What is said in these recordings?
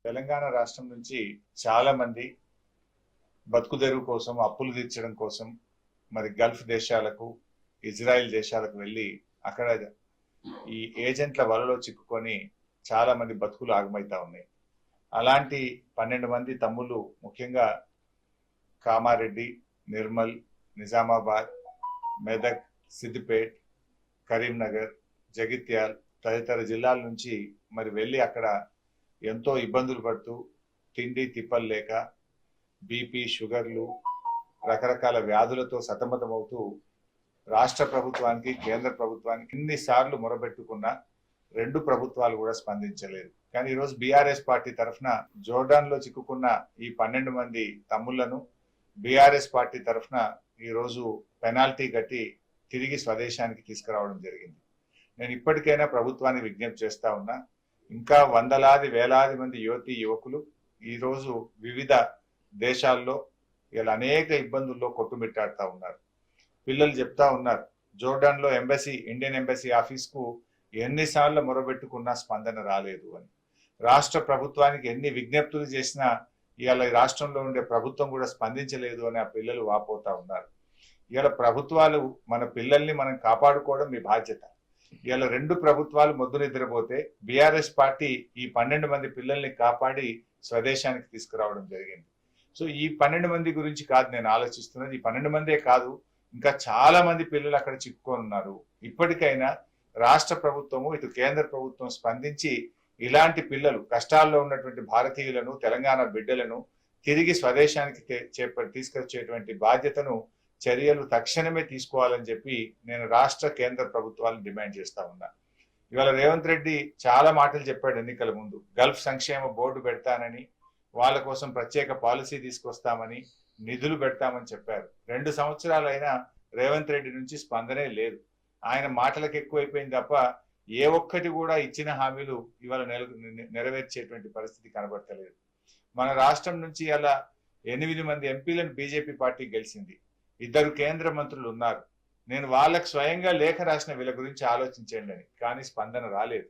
తెలంగాణ రాష్ట్రం నుంచి చాలా మంది బతుకుదెరువు కోసం, అప్పులు తీర్చడం కోసం మరి గల్ఫ్ దేశాలకు, ఇజ్రాయెల్ దేశాలకు వెళ్ళి అక్కడ ఈ ఏజెంట్ల వలలో చిక్కుకొని చాలా మంది బతుకులు ఆగమైతా ఉన్నాయి. అలాంటి 12 మంది తమ్ముళ్ళు, ముఖ్యంగా కామారెడ్డి, నిర్మల్, నిజామాబాద్, మెదక్, సిద్దిపేట్, కరీంనగర్, జగిత్యాల్ తదితర జిల్లాల నుంచి మరి వెళ్ళి అక్కడ ఎంతో ఇబ్బందులు పడుతూ, తిండి తిప్పలు లేక, బీపీ, షుగర్లు, రకరకాల వ్యాధులతో సతమతమవుతూ రాష్ట్ర ప్రభుత్వానికి, కేంద్ర ప్రభుత్వానికి ఎన్నిసార్లు మొరబెట్టుకున్నా రెండు ప్రభుత్వాలు కూడా స్పందించలేదు. కానీ ఈరోజు బీఆర్ఎస్ పార్టీ తరఫున జోర్డాన్లో చిక్కుకున్న ఈ 12 మంది తమ్ముళ్లను బీఆర్ఎస్ పార్టీ తరఫున ఈరోజు పెనాల్టీ కట్టి తిరిగి స్వదేశానికి తీసుకురావడం జరిగింది. నేను ఇప్పటికైనా ప్రభుత్వాన్ని విజ్ఞప్తి చేస్తా ఉన్నా, ఇంకా వందలాది వేలాది మంది యువతీ యువకులు ఈరోజు వివిధ దేశాల్లో ఇలా అనేక ఇబ్బందుల్లో కొట్టుమిట్టాడుతూ ఉన్నారు. పిల్లలు చెప్తా ఉన్నారు, జోర్డాన్లో ఇండియన్ ఎంబసీ ఆఫీస్కు ఎన్నిసార్లు మొరబెట్టుకున్నా స్పందన రాలేదు అని. రాష్ట్ర ప్రభుత్వానికి ఎన్ని విజ్ఞప్తులు చేసినా ఇవాళ రాష్ట్రంలో ఉండే ప్రభుత్వం కూడా స్పందించలేదు అని ఆ పిల్లలు వాపోతా ఉన్నారు. ఇవాళ ప్రభుత్వాలు మన పిల్లల్ని మనం కాపాడుకోవడం మీ బాధ్యత. ఇవాళ రెండు ప్రభుత్వాలు మొద్దు నిద్రపోతే బీఆర్ఎస్ పార్టీ ఈ 12 మంది పిల్లల్ని కాపాడి స్వదేశానికి తీసుకురావడం జరిగింది. సో ఈ 12 మంది గురించి కాదు నేను ఆలోచిస్తున్నది, ఈ 12 మందే కాదు, ఇంకా చాలా మంది పిల్లలు అక్కడ చిక్కుకొని ఉన్నారు. ఇప్పటికైనా రాష్ట్ర ప్రభుత్వము, ఇటు కేంద్ర ప్రభుత్వం స్పందించి ఇలాంటి పిల్లలు, కష్టాల్లో ఉన్నటువంటి భారతీయులను, తెలంగాణ బిడ్డలను తిరిగి స్వదేశానికి తీసుకొచ్చేటువంటి బాధ్యతను, చర్యలు తక్షణమే తీసుకోవాలని చెప్పి నేను రాష్ట్ర కేంద్ర ప్రభుత్వాలను డిమాండ్ చేస్తా ఉన్నా. ఇవాళ రేవంత్ రెడ్డి చాలా మాటలు చెప్పాడు ఎన్నికల ముందు. గల్ఫ్ సంక్షేమ బోర్డు పెడతానని, వాళ్ళ కోసం ప్రత్యేక పాలసీ తీసుకొస్తామని, నిధులు పెడతామని చెప్పారు. 2 సంవత్సరాలైనా రేవంత్ రెడ్డి నుంచి స్పందనే లేదు. ఆయన మాటలకు ఎక్కువైపోయింది తప్ప ఏ ఒక్కటి కూడా ఇచ్చిన హామీలు ఇవాళ నెరవేర్చేటువంటి పరిస్థితి కనబడతలేదు. మన రాష్ట్రం నుంచి అలా 8 మంది ఎంపీలను బీజేపీ పార్టీ గెలిచింది. 2 కేంద్ర మంత్రులు ఉన్నారు. నేను వాళ్ళకు స్వయంగా లేఖ రాసిన వీళ్ళ గురించి ఆలోచించండి అని, కానీ స్పందన రాలేదు.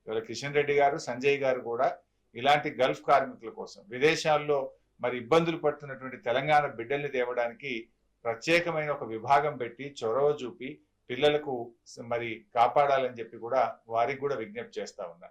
ఇవాళ కిషన్ రెడ్డి గారు, సంజయ్ గారు కూడా ఇలాంటి గల్ఫ్ కార్మికుల కోసం, విదేశాల్లో మరి ఇబ్బందులు పడుతున్నటువంటి తెలంగాణ బిడ్డల్ని తేవడానికి ప్రత్యేకమైన ఒక విభాగం పెట్టి చొరవ చూపి పిల్లలకు మరి కాపాడాలని చెప్పి కూడా వారికి కూడా విజ్ఞప్తి చేస్తా ఉన్నా.